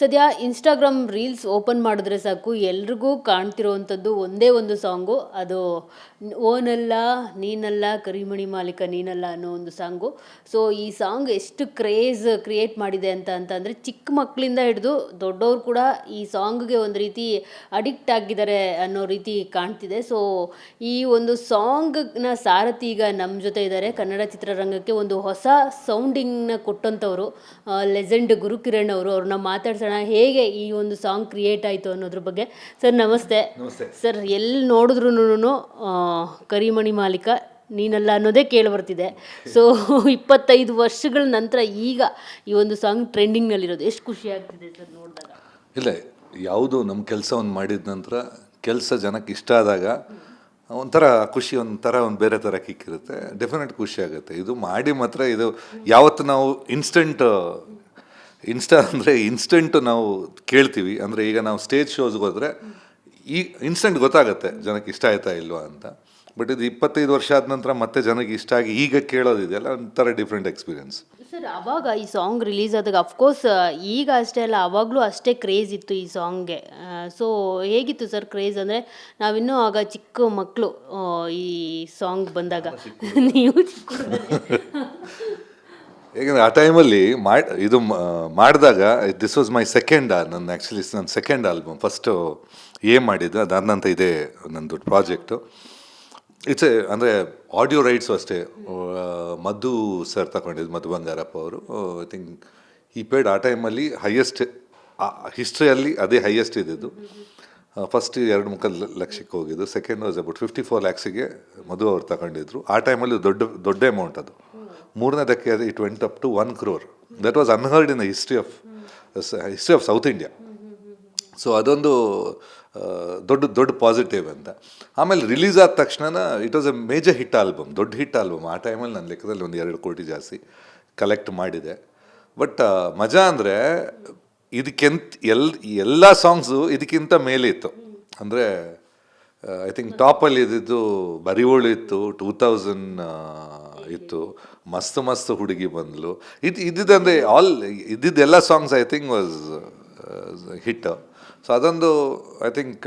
ಸದ್ಯ Instagram reels open ಮಾಡಿದ್ರೆ ಸಾಕು ಎಲ್ರಿಗೂ ಕಾಣ್ತಿರೋವಂಥದ್ದು ಒಂದೇ ಒಂದು ಸಾಂಗು. ಅದು ಓನಲ್ಲ ನೀನಲ್ಲ ಕರಿಮಣಿ ಮಾಲೀಕ ನೀನಲ್ಲ ಅನ್ನೋ ಒಂದು ಸಾಂಗು. ಸೊ ಈ ಸಾಂಗ್ ಎಷ್ಟು ಕ್ರೇಜ್ ಕ್ರಿಯೇಟ್ ಮಾಡಿದೆ ಅಂತಂದರೆ ಚಿಕ್ಕ ಮಕ್ಕಳಿಂದ ಹಿಡಿದು ದೊಡ್ಡವರು ಕೂಡ ಈ ಸಾಂಗ್ಗೆ ಒಂದು ರೀತಿ ಅಡಿಕ್ಟ್ ಆಗಿದ್ದಾರೆ ಅನ್ನೋ ರೀತಿ ಕಾಣ್ತಿದೆ. ಸೊ ಈ ಒಂದು ಸಾಂಗ್ನ ಸಾರಥಿ ಈಗ ನಮ್ಮ ಜೊತೆ ಇದ್ದಾರೆ. ಕನ್ನಡ ಚಿತ್ರರಂಗಕ್ಕೆ ಒಂದು ಹೊಸ ಸೌಂಡಿಂಗ್ನ ಕೊಟ್ಟಂಥವ್ರು ಲೆಜೆಂಡ್ ಗುರುಕಿರಣ್ ಅವರು. ಅವ್ರನ್ನ ಮಾತಾಡ್ಸೋಣ ಹೇಗೆ ಈ ಒಂದು ಸಾಂಗ್ ಕ್ರಿಯೇಟ್ ಆಯಿತು ಅನ್ನೋದ್ರ ಬಗ್ಗೆ. ಸರ್ ನಮಸ್ತೆ. ಸರ್ ಎಲ್ಲಿ ನೋಡಿದ್ರು ಕರಿಮಣಿ ಮಾಲೀಕ ನೀನಲ್ಲ ಅನ್ನೋದೇ ಕೇಳಿಬರ್ತಿದೆ. ಸೊ 25 ವರ್ಷಗಳ ನಂತರ ಈಗ ಈ ಒಂದು ಸಾಂಗ್ ಟ್ರೆಂಡಿಂಗ್ನಲ್ಲಿರೋದು ಎಷ್ಟು ಖುಷಿ ಆಗ್ತಿದೆ ಸರ್ ನೋಡಿದಾಗ? ಇಲ್ಲ, ಯಾವುದು ನಮ್ಮ ಕೆಲಸವನ್ನು ಮಾಡಿದ ನಂತರ ಕೆಲಸ ಜನಕ್ಕೆ ಇಷ್ಟ ಆದಾಗ ಒಂಥರ ಖುಷಿ, ಒಂಥರ ಒಂದು ಬೇರೆ ಥರ ಕಿಕ್ ಇರುತ್ತೆ. ಡೆಫಿನೆಟ್ ಖುಷಿ ಆಗುತ್ತೆ. ಇದು ಮಾಡಿ ಮಾತ್ರ ಇದು ಯಾವತ್ತು ನಾವು ಇನ್ಸ್ಟೆಂಟ್ ನಾವು ಕೇಳ್ತೀವಿ. ಅಂದರೆ ಈಗ ನಾವು ಸ್ಟೇಜ್ ಶೋಸ್ಗೆ ಹೋದರೆ ಈ ಇನ್ಸ್ಟೆಂಟ್ ಗೊತ್ತಾಗುತ್ತೆ ಜನಕ್ಕೆ ಇಷ್ಟ ಆಯ್ತಾ ಇಲ್ವಾ ಅಂತ. ಬಟ್ ಇದು 25 ವರ್ಷ ಆದ ನಂತರ ಮತ್ತೆ ಜನಕ್ಕೆ ಇಷ್ಟ ಆಗಿ ಈಗ ಕೇಳೋದಿದೆಯಲ್ಲ ಒಂಥರ ಡಿಫ್ರೆಂಟ್ ಎಕ್ಸ್ಪೀರಿಯನ್ಸ್. ಸರ್ ಆವಾಗ ಈ ಸಾಂಗ್ ರಿಲೀಸ್ ಆದಾಗ ಅಫ್ಕೋರ್ಸ್ ಈಗ ಅಷ್ಟೇ ಅಲ್ಲ, ಆವಾಗಲೂ ಅಷ್ಟೇ ಕ್ರೇಜ್ ಇತ್ತು ಈ ಸಾಂಗ್ಗೆ. ಸೊ ಹೇಗಿತ್ತು ಸರ್ ಕ್ರೇಜ್? ಅಂದರೆ ನಾವಿನ್ನೂ ಆಗ ಚಿಕ್ಕ ಮಕ್ಕಳು ಈ ಸಾಂಗ್ ಬಂದಾಗ. ನೀವು ಚಿಕ್ಕ ಏಕೆಂದರೆ ಆ ಟೈಮಲ್ಲಿ ಇದು ಮಾಡಿದಾಗ ದಿಸ್ ವಾಸ್ ಮೈ ಸೆಕೆಂಡ್, ನನ್ನ ಸೆಕೆಂಡ್ ಆಲ್ಬಮ್. ಫಸ್ಟು ಮಾಡಿದ್ದು ಅದಾದ ನಂತರ ಇದೆ ನನ್ನ ದೊಡ್ಡ ಪ್ರಾಜೆಕ್ಟು. ಅಂದರೆ ಆಡಿಯೋ ರೈಟ್ಸು ಅಷ್ಟೇ ಮಧು ಸರ್ ತಗೊಂಡಿದ್ದು, ಮಧು ಬಂಗಾರಪ್ಪ ಅವರು. ಐ ಥಿಂಕ್ ಈ ಪೇಡ್ ಆ ಟೈಮಲ್ಲಿ ಹೈಯೆಸ್ಟ್ ಹಿಸ್ಟ್ರಿಯಲ್ಲಿ ಅದೇ ಹೈಯೆಸ್ಟ್ ಇದ್ದಿದ್ದು. ಫಸ್ಟ್ 2-3 ಲಕ್ಷಕ್ಕೆ ಹೋಗಿದ್ದು. Second was about 54 lakhs Madhu ಅವ್ರು ತಗೊಂಡಿದ್ರು. ಆ ಟೈಮಲ್ಲಿ ದೊಡ್ಡ ಅಮೌಂಟ್ ಅದು. ಮೂರನೇದಕ್ಕೆ ಅದು it went up to 1 crore. That was unheard in the history of South India. So ಅದೊಂದು ದೊಡ್ಡ ಪಾಸಿಟಿವ್ ಅಂತ. ಆಮೇಲೆ ರಿಲೀಸ್ ಆದ ತಕ್ಷಣ it was a major hit album, ದೊಡ್ಡ ಹಿಟ್ ಆಲ್ಬಮ್. ಆ ಟೈಮಲ್ಲಿ ನನ್ನ ಲೆಕ್ಕದಲ್ಲಿ 2 ಕೋಟಿ ಜಾಸ್ತಿ ಕಲೆಕ್ಟ್ ಮಾಡಿದೆ. ಬಟ್ ಮಜಾ ಅಂದರೆ ಎಲ್ಲ ಸಾಂಗ್ಸು ಇದಕ್ಕಿಂತ ಮೇಲೆ ಇತ್ತು. ಅಂದರೆ ಐ ಥಿಂಕ್ ಟಾಪಲ್ಲಿ ಇದ್ದಿದ್ದು ಬರಿವೋಳು ಇತ್ತು, 2000 ಇತ್ತು, ಮಸ್ತ್ ಹುಡುಗಿ ಬಂದ್ಲು. ಇದ್ದಿದ್ದಂದರೆ ಇದ್ದಿದ್ದೆಲ್ಲ songs I think was hit. So ಅದೊಂದು ಐ ಥಿಂಕ್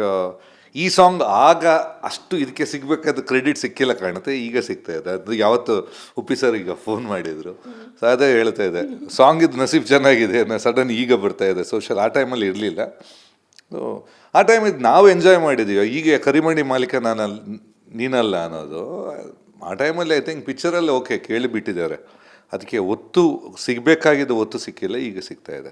ಈ ಸಾಂಗ್ ಆಗ ಅಷ್ಟು ಇದಕ್ಕೆ ಸಿಗಬೇಕಾದ ಕ್ರೆಡಿಟ್ ಸಿಕ್ಕಿಲ್ಲ ಕಾಣುತ್ತೆ, ಈಗ ಸಿಗ್ತಾ ಇದೆ. ಅದು ಯಾವತ್ತು ಉಪ್ಪಿ ಸರ್ ಈಗ ಫೋನ್ ಮಾಡಿದರು. ಸೊ ಅದೇ ಹೇಳ್ತಾ ಇದೆ, ಸಾಂಗ್ ಇದು ನಸೀಬ್ ಚೆನ್ನಾಗಿದೆ, ಸಡನ್ ಈಗ ಬರ್ತಾ ಇದೆ. ಸೋಷಲ್ ಆ ಟೈಮಲ್ಲಿ ಇರಲಿಲ್ಲ. ಸೊ ಆ ಟೈಮ್ ಇದು ನಾವು ಎಂಜಾಯ್ ಮಾಡಿದ್ದೀವಿ. ಈಗ ಕರಿಮಣಿ ಮಾಲೀಕ ನೀನಲ್ಲ ಅನ್ನೋದು ಆ ಟೈಮಲ್ಲಿ ಐ ಥಿಂಕ್ ಪಿಕ್ಚರಲ್ಲಿ ಓಕೆ ಕೇಳಿಬಿಟ್ಟಿದ್ದಾರೆ. ಅದಕ್ಕೆ ಒತ್ತು ಸಿಗಬೇಕಾಗಿದ್ದು ಒತ್ತು ಸಿಕ್ಕಿಲ್ಲ, ಈಗ ಸಿಗ್ತಾ ಇದೆ.